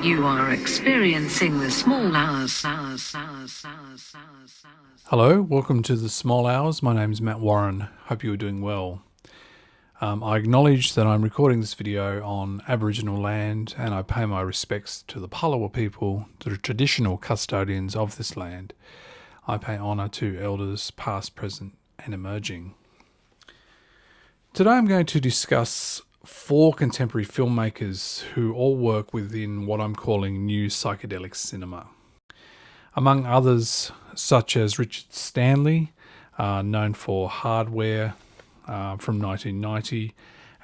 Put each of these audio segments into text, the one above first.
You are experiencing the small hours. Hello, welcome to the Small Hours. My name is Matt Warren. Hope you are doing well. I acknowledge that I'm recording this video on Aboriginal land, and I pay my respects to the Palawa people, the traditional custodians of this land. I pay honour to elders past, present and emerging. Today I'm going to discuss 4 contemporary filmmakers who all work within what I'm calling new psychedelic cinema. Among others, such as Richard Stanley, known for Hardware from 1990,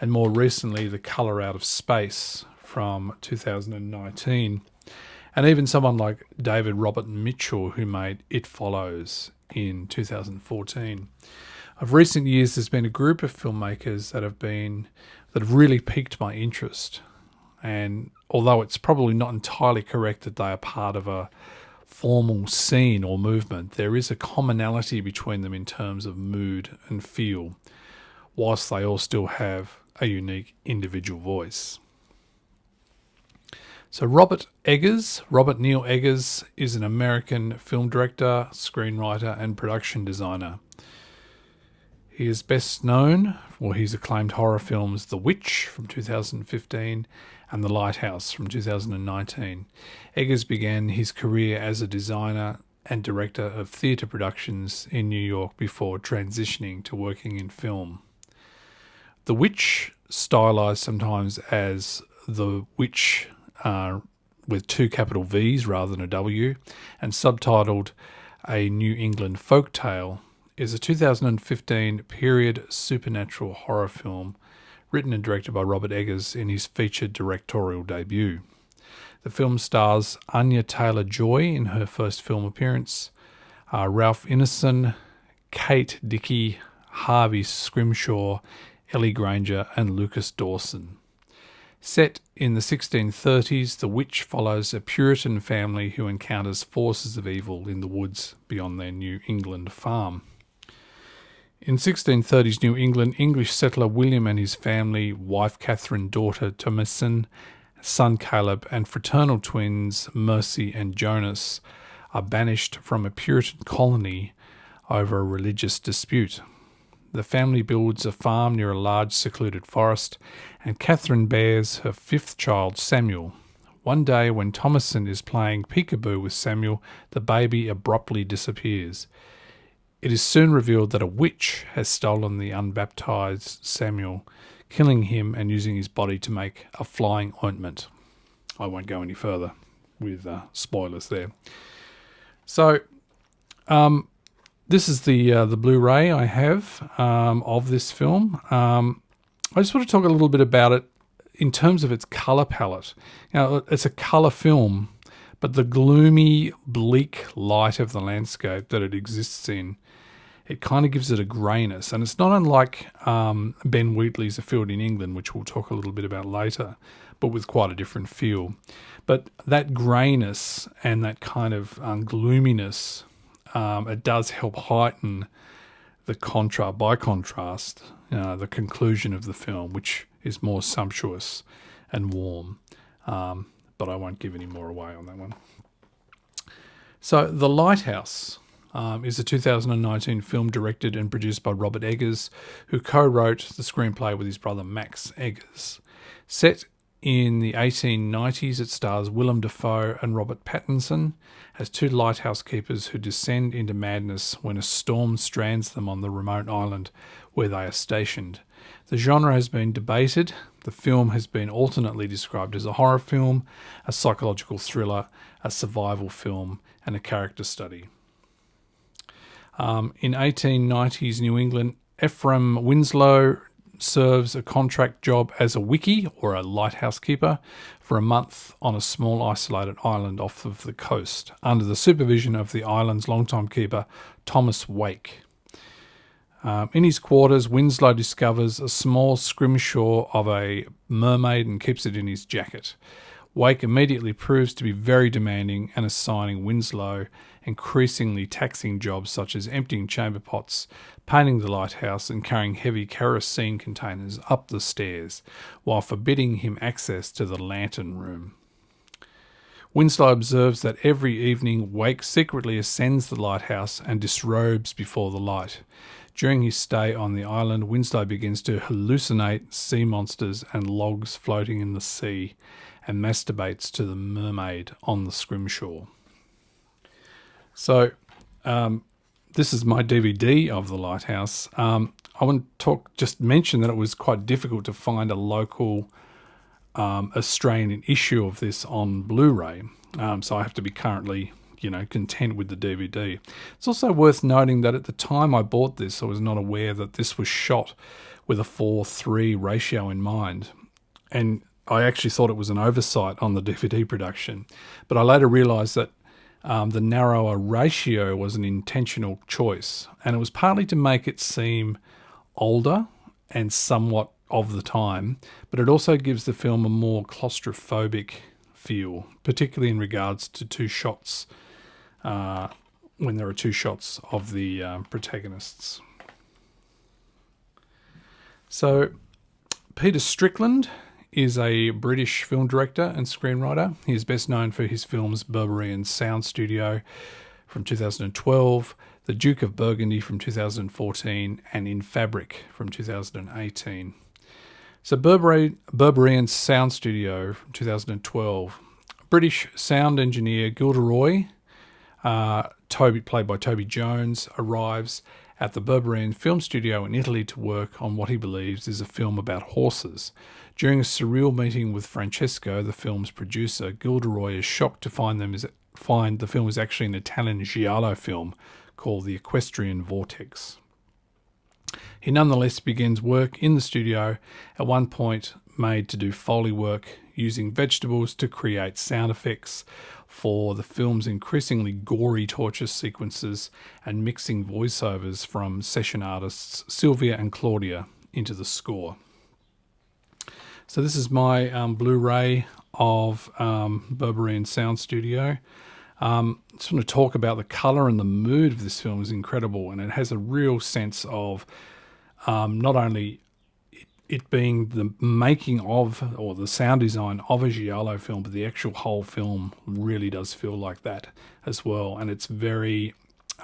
and more recently The Colour Out of Space from 2019, and even someone like David Robert Mitchell, who made It Follows in 2014. Of recent years, there's been a group of filmmakers that have really piqued my interest. And although it's probably not entirely correct that they are part of a formal scene or movement, there is a commonality between them in terms of mood and feel, whilst they all still have a unique individual voice. So Robert Neil Eggers, is an American film director, screenwriter and production designer. He is best known for his acclaimed horror films The Witch from 2015 and The Lighthouse from 2019. Eggers began his career as a designer and director of theatre productions in New York before transitioning to working in film. The Witch, stylized sometimes as The Witch with 2 capital V's rather than a W, and subtitled A New England Folktale, is a 2015 period supernatural horror film written and directed by Robert Eggers in his featured directorial debut. The film stars Anya Taylor-Joy in her first film appearance, Ralph Ineson, Kate Dickey, Harvey Scrimshaw, Ellie Granger and Lucas Dawson. Set in the 1630s, The Witch follows a Puritan family who encounters forces of evil in the woods beyond their New England farm. In 1630s New England, English settler William and his family, wife Catherine, daughter Thomasin, son Caleb, and fraternal twins Mercy and Jonas are banished from a Puritan colony over a religious dispute. The family builds a farm near a large secluded forest, and Catherine bears her 5th child, Samuel. One day, when Thomasin is playing peekaboo with Samuel, the baby abruptly disappears. It is soon revealed that a witch has stolen the unbaptized Samuel, killing him and using his body to make a flying ointment. I won't go any further with spoilers there. So, this is the Blu-ray I have of this film. I just want to talk a little bit about it in terms of its colour palette. Now, it's a colour film, but the gloomy, bleak light of the landscape that it exists in, it kind of gives it a greyness. And it's not unlike Ben Wheatley's A Field in England, which we'll talk a little bit about later, but with quite a different feel. But that greyness and that kind of gloominess, it does help heighten the contrast, the conclusion of the film, which is more sumptuous and warm. But I won't give any more away on that one. So The Lighthouse is a 2019 film directed and produced by Robert Eggers, who co-wrote the screenplay with his brother Max Eggers. Set in the 1890s, it stars Willem Dafoe and Robert Pattinson as 2 lighthouse keepers who descend into madness when a storm strands them on the remote island where they are stationed. The genre has been debated. The film has been alternately described as a horror film, a psychological thriller, a survival film, and a character study. In 1890s New England, Ephraim Winslow serves a contract job as a wickie, or a lighthouse keeper, for a month on a small isolated island off of the coast, under the supervision of the island's longtime keeper, Thomas Wake. In his quarters, Winslow discovers a small scrimshaw of a mermaid and keeps it in his jacket. Wake immediately proves to be very demanding and assigning Winslow increasingly taxing jobs such as emptying chamber pots, painting the lighthouse and carrying heavy kerosene containers up the stairs, while forbidding him access to the lantern room. Winslow observes that every evening Wake secretly ascends the lighthouse and disrobes before the light. During his stay on the island, Winslow begins to hallucinate sea monsters and logs floating in the sea, and masturbates to the mermaid on the scrimshaw. So, this is my DVD of The Lighthouse. I want to mention that it was quite difficult to find a local Australian issue of this on Blu-ray. So I have to be currently, content with the DVD. It's also worth noting that at the time I bought this, I was not aware that this was shot with a 4:3 ratio in mind. And I actually thought it was an oversight on the DVD production. But I later realised that the narrower ratio was an intentional choice. And it was partly to make it seem older and somewhat of the time, but it also gives the film a more claustrophobic feel, particularly in regards to two shots, when there are two shots of the protagonists. So, Peter Strickland is a British film director and screenwriter. He is best known for his films Berberian Sound Studio from 2012, The Duke of Burgundy from 2014, and In Fabric from 2018. So Berberian Sound Studio from 2012. British sound engineer Gilderoy, played by Toby Jones, arrives at the Berberian Film Studio in Italy to work on what he believes is a film about horses. During a surreal meeting with Francesco, the film's producer, Gilderoy is shocked to find the film is actually an Italian giallo film called The Equestrian Vortex. He nonetheless begins work in the studio, at one point made to do Foley work using vegetables to create sound effects for the film's increasingly gory torture sequences and mixing voiceovers from session artists Sylvia and Claudia into the score. So this is my Blu-ray of Berberian Sound Studio. I just want to talk about the colour and the mood of this film is incredible, and it has a real sense of not only it being the making of or the sound design of a giallo film, but the actual whole film really does feel like that as well. And it's very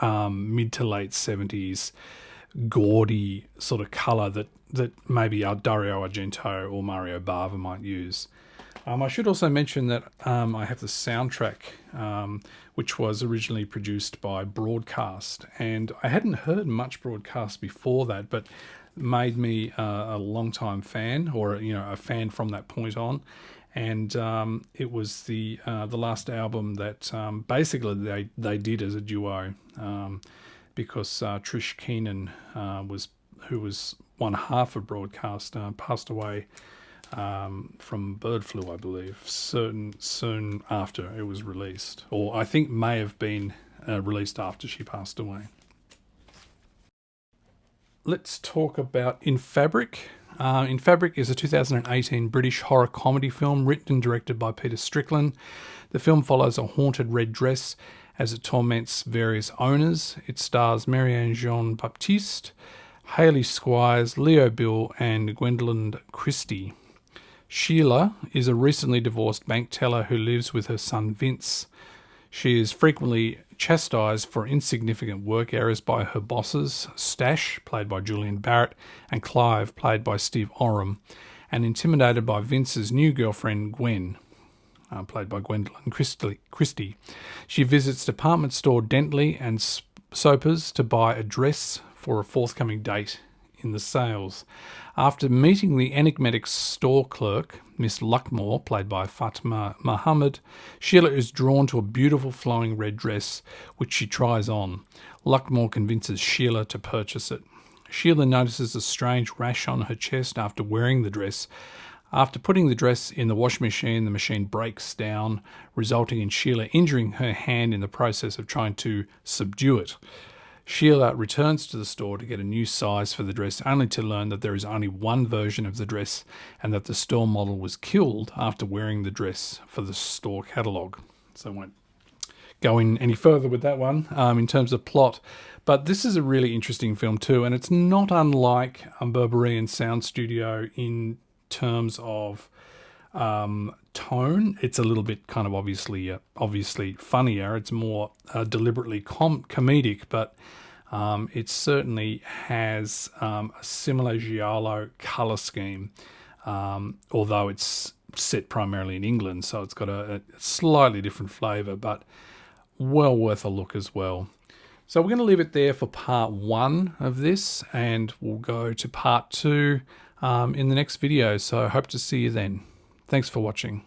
mid to late 70s gaudy sort of colour that maybe Dario Argento or Mario Bava might use. I should also mention that I have the soundtrack, which was originally produced by Broadcast, and I hadn't heard much Broadcast before that, but made me a long-time fan, or a fan from that point on. And it was the last album that basically they did as a duo, because Trish Keenan who was one half of Broadcast, passed away from bird flu, I believe, soon after it was released, or I think may have been released after she passed away. Let's talk about In Fabric. In Fabric is a 2018 British horror comedy film written and directed by Peter Strickland. The film follows a haunted red dress as it torments various owners. It stars Marianne Jean-Baptiste, Hayley Squires, Leo Bill, and Gwendolyn Christie. Sheila is a recently divorced bank teller who lives with her son Vince. She is frequently chastised for insignificant work errors by her bosses, Stash, played by Julian Barrett, and Clive, played by Steve Oram, and intimidated by Vince's new girlfriend Gwen, played by Gwendolyn Christie. She visits department store Dentley and Soper's to buy a dress for a forthcoming date in the sales. After meeting the enigmatic store clerk, Miss Luckmore, played by Fatima Muhammad, Sheila is drawn to a beautiful flowing red dress, which she tries on. Luckmore convinces Sheila to purchase it. Sheila notices a strange rash on her chest after wearing the dress. After putting the dress in the washing machine, the machine breaks down, resulting in Sheila injuring her hand in the process of trying to subdue it. Sheila returns to the store to get a new size for the dress, only to learn that there is only one version of the dress and that the store model was killed after wearing the dress for the store catalogue. So I won't go in any further with that one in terms of plot. But this is a really interesting film too, and it's not unlike Berberian Sound Studio in terms of tone. It's a little bit kind of obviously funnier. It's more deliberately comedic, but it certainly has a similar giallo color scheme, although it's set primarily in England, so it's got a slightly different flavour, but well worth a look as well. So we're going to leave it there for part 1 of this, and we'll go to part 2 in the next video. So I hope to see you then. Thanks for watching.